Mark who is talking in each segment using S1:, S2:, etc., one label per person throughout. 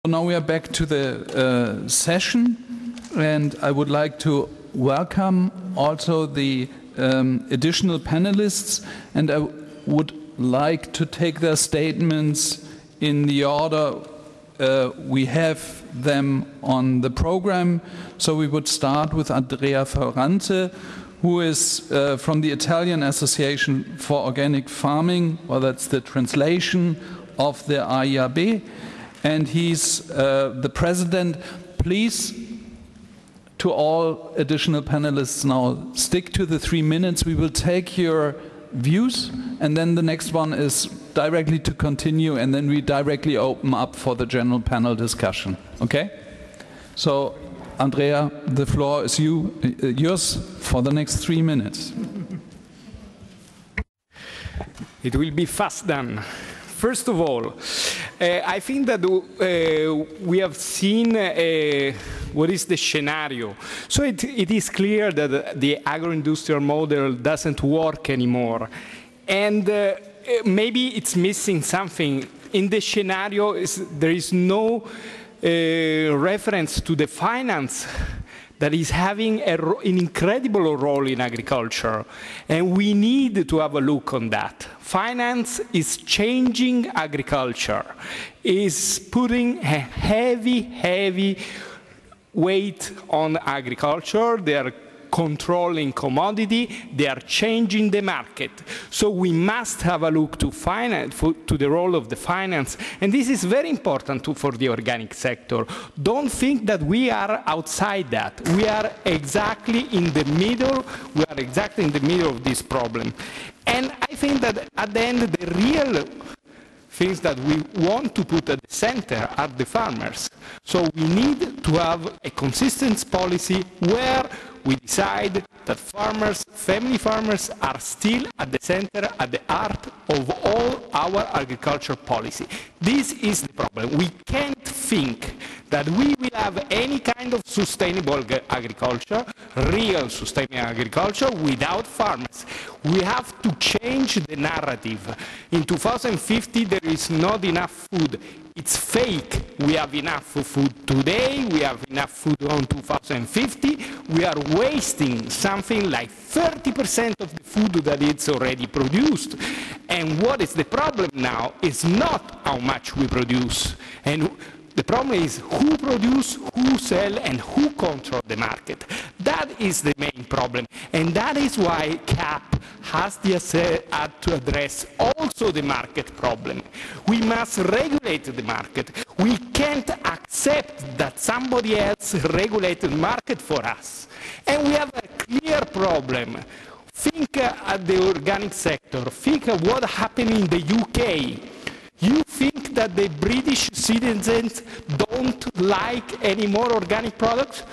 S1: Now we are back to the session, and I would like to welcome also the additional panelists, and I would like to take their statements in the order we have them on the program. So we would start with Andrea Ferrante, who is from the Italian Association for Organic Farming, well, that's the translation of the AIAB, and he's the president. Please, to all additional panelists now, stick to the 3 minutes. We will take your views, and then the next one is directly to continue, and then we directly open up for the general panel discussion. Okay? So, Andrea, the floor is yours for the next 3 minutes.
S2: It will be fast done. First of all, I think that we have seen what is the scenario. So it is clear that the agro-industrial model doesn't work anymore. And maybe it's missing something. In the scenario, there is no reference to the finance that is having an incredible role in agriculture. And we need to have a look on that. Finance is changing agriculture, is putting a heavy weight on agriculture. They are controlling commodity, they are changing the market. So we must have a look to finance, to the role of the finance, and this is very important for the organic sector. Don't think that we are outside that. We are exactly in the middle. We are exactly in the middle of this problem. And I think that at the end, the real things that we want to put at the center are the farmers. So we need to have a consistent policy where we decide that farmers, family farmers, are still at the center, at the heart of all our agriculture policy. This is the problem. We can't think that we will have any kind of sustainable agriculture, real sustainable agriculture, without farmers. We have to change the narrative. In 2050, there is not enough food. It's fake. We have enough food today. We have enough food on 2050. We are wasting something like 30% of the food that is already produced. And what is the problem now is not how much we produce. And the problem is who produce, who sell, and who control the market. That is the main problem. And that is why CAP has to address also the market problem. We must regulate the market. We can't accept that somebody else regulates the market for us. And we have a clear problem. Think at the organic sector. Think of what happened in the UK. You think that the British citizens don't like any more organic products?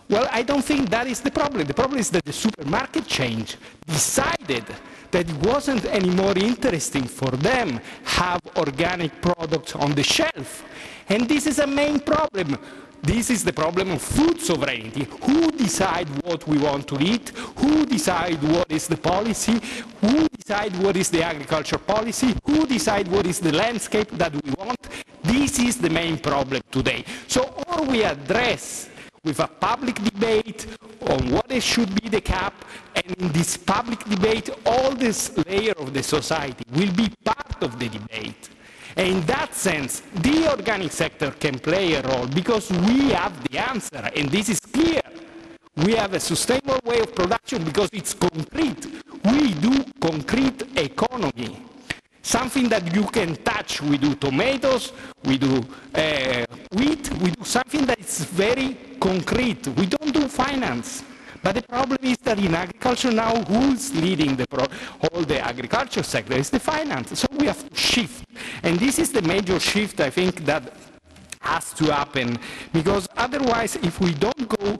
S2: Well, I don't think that is the problem. The problem is that the supermarket chain decided that it wasn't any more interesting for them have organic products on the shelf. And this is a main problem. This is the problem of food sovereignty. Who decides what we want to eat? Who decides what is the policy? Who decides what is the agriculture policy? Who decides what is the landscape that we want? This is the main problem today. So or we address with a public debate on what it should be the CAP, and in this public debate, all this layer of the society will be part of the debate. And in that sense, the organic sector can play a role because we have the answer, and this is clear. We have a sustainable way of production because it's concrete. We do concrete economy. Something that you can touch. We do tomatoes, we do wheat, we do something that is very concrete. We don't do finance. But the problem is that in agriculture now, who's leading all the agriculture sector? It's the finance. So we have to shift. And this is the major shift, I think, that has to happen. Because otherwise, if we don't go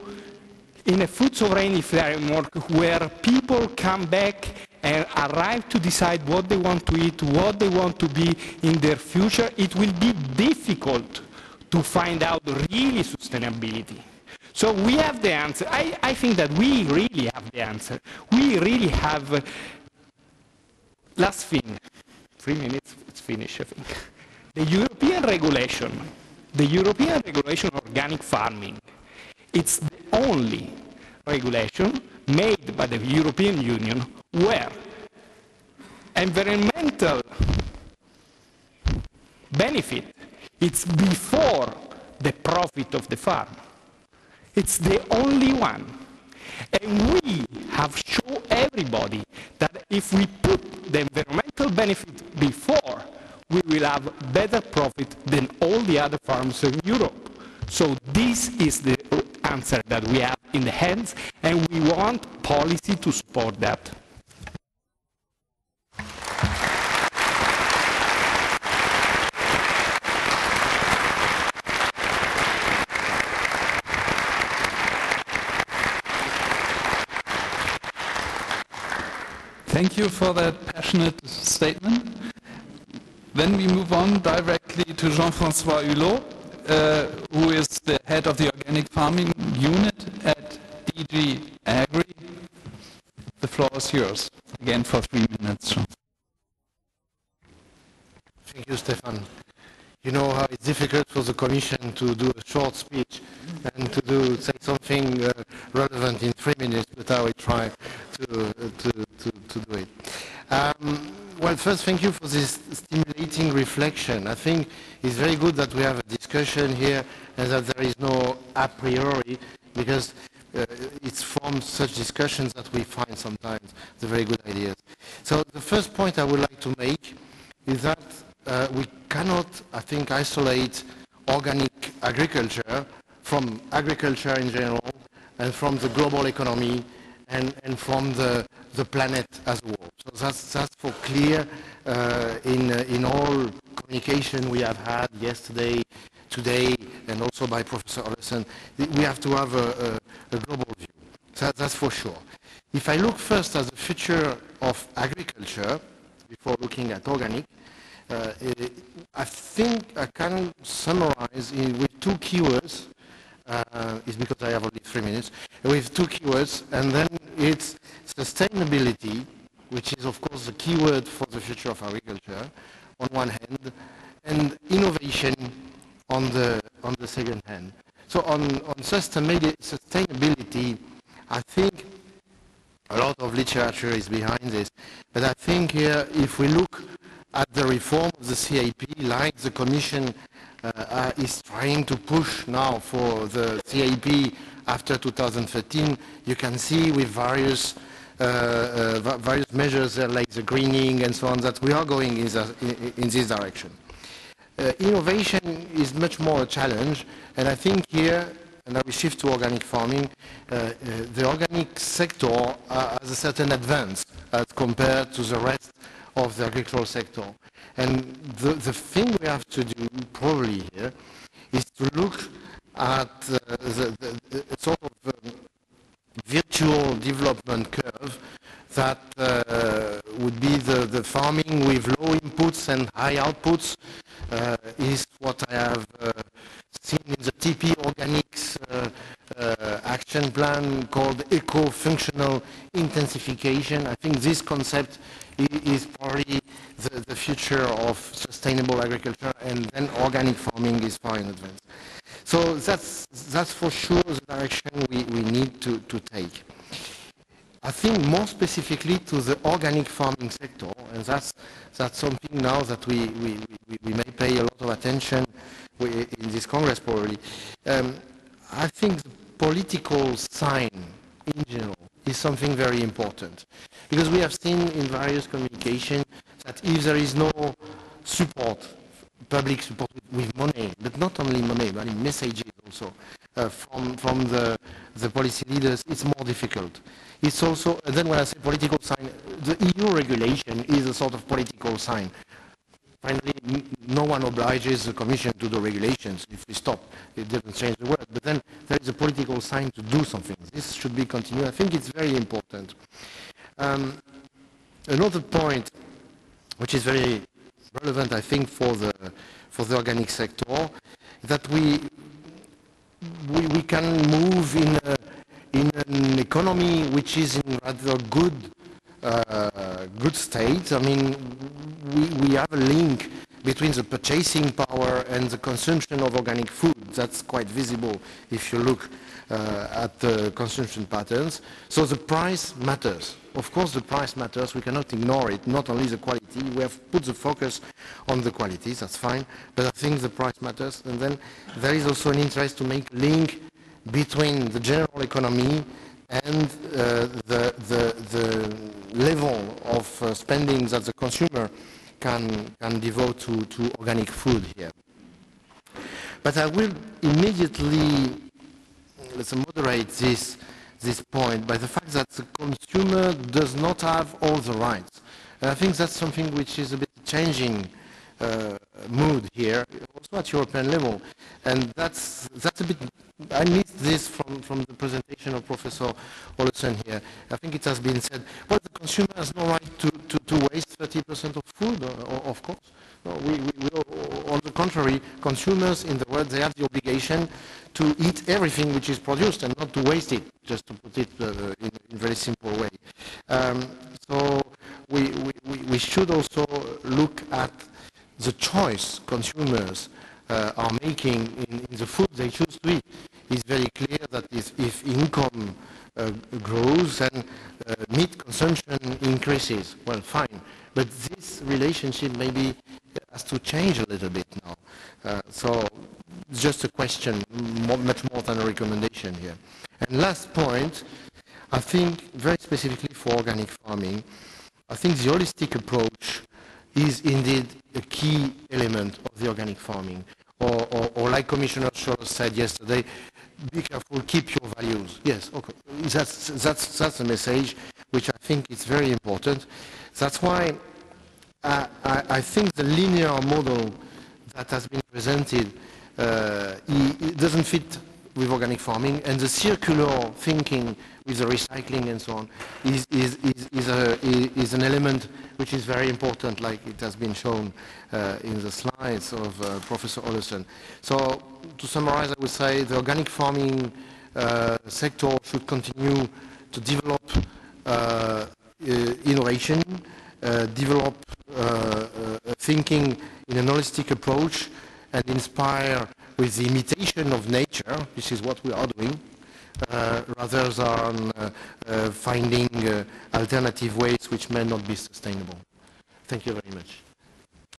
S2: in a food sovereignty framework where people come back and arrive to decide what they want to eat, what they want to be in their future, it will be difficult to find out really sustainability. So we have the answer. I think that we really have the answer. We really have. Last thing, 3 minutes, it's finished, I think. The European regulation the European regulation on organic farming. It's the only regulation made by the European Union where environmental benefit it's before the profit of the farm. It's the only one. And we have shown everybody that if we put the environmental benefit before, we will have better profit than all the other farms in Europe. So this is the answer that we have in the hands, and we want policy to support that.
S1: Thank you for that passionate statement. Then we move on directly to Jean-François Hulot, who is the head of the organic farming unit at DG Agri. The floor is yours, again for 3 minutes.
S3: Thank you, Stefan. You know how it's difficult for the Commission to do a short speech and to say something relevant in 3 minutes, but I will try to do it. Well, first, thank you for this stimulating reflection. I think it's very good that we have a discussion here and that there is no a priori, because it's from such discussions that we find sometimes the very good ideas. So the first point I would like to make is that we cannot, I think, isolate organic agriculture from agriculture in general and from the global economy and from the planet as a whole. So that's for clear in all communication we have had yesterday, today, and also by Professor Olesen. We have to have a global view. So that's for sure. If I look first at the future of agriculture, before looking at organic, I think I can summarize with two keywords. It's because I have only 3 minutes. With two keywords, and then it's sustainability, which is of course the keyword for the future of agriculture, on one hand, and innovation on the second hand. So on sustainability, I think a lot of literature is behind this, but I think here, if we look at the reform of the CAP, like the Commission is trying to push now for the CAP after 2013, you can see with various measures like the greening and so on that we are going in this direction. Innovation is much more a challenge, and I think here, and I will shift to organic farming, the organic sector has a certain advance as compared to the rest of the agricultural sector. And the thing we have to do probably here is to look at the sort of virtual development curve that would be the farming with low inputs and high outputs is what I have seen in the TP Organics action plan called eco-functional intensification. I think this concept is probably the future of sustainable agriculture, and then organic farming is far in advance. So that's for sure the direction we need to take. I think more specifically to the organic farming sector, and that's something now that we may pay a lot of attention in this Congress probably. I think the political sign in general is something very important, because we have seen in various communications that if there is no support, public support with money, but not only money, but in messages also from the policy leaders, it's more difficult. It's also, then when I say political sign, the EU regulation is a sort of political sign. Finally, no one obliges the Commission to do regulations. If we stop, it doesn't change the world. But then there is a political sign to do something. This should be continued. I think it's very important. Another point, which is very relevant, I think, for the organic sector, that we can move in an economy which is in rather good state. I mean, we have a link between the purchasing power and the consumption of organic food. That's quite visible if you look at the consumption patterns. So the price matters. Of course the price matters, we cannot ignore it, not only the quality. We have put the focus on the quality, that's fine, but I think the price matters. And then there is also an interest to make a link between the general economy and the level of spending that the consumer can devote to organic food here. But I will immediately, let's moderate this point by the fact that the consumer does not have all the rights. And I think that's something which is a bit changing mood here, also at European level. And that's a bit, I missed this from the presentation of Professor Olesen here. I think it has been said, well, the consumer has no right to waste 30% of food, of course. No, on the contrary, consumers in the world, they have the obligation to eat everything which is produced and not to waste it, just to put it in a very simple way. So we should also look at the choice consumers are making in the food they choose to eat. It's very clear that if income grows and meat consumption increases, well, fine. But this relationship maybe has to change a little bit now. So it's just a question, much more than a recommendation here. And last point, I think very specifically for organic farming, I think the holistic approach is indeed a key element of the organic farming. Or like Commissioner Scholz said yesterday, be careful, keep your values. Yes, okay. That's a message which I think is very important. That's why I think the linear model that has been presented it doesn't fit with organic farming, and the circular thinking with the recycling and so on is an element which is very important, like it has been shown in the slides of Professor Olesen. So to summarize, I would say the organic farming sector should continue to develop innovation, develop thinking in an holistic approach, and inspire with the imitation of nature. This is what we are doing, rather than finding alternative ways which may not be sustainable. Thank you very much.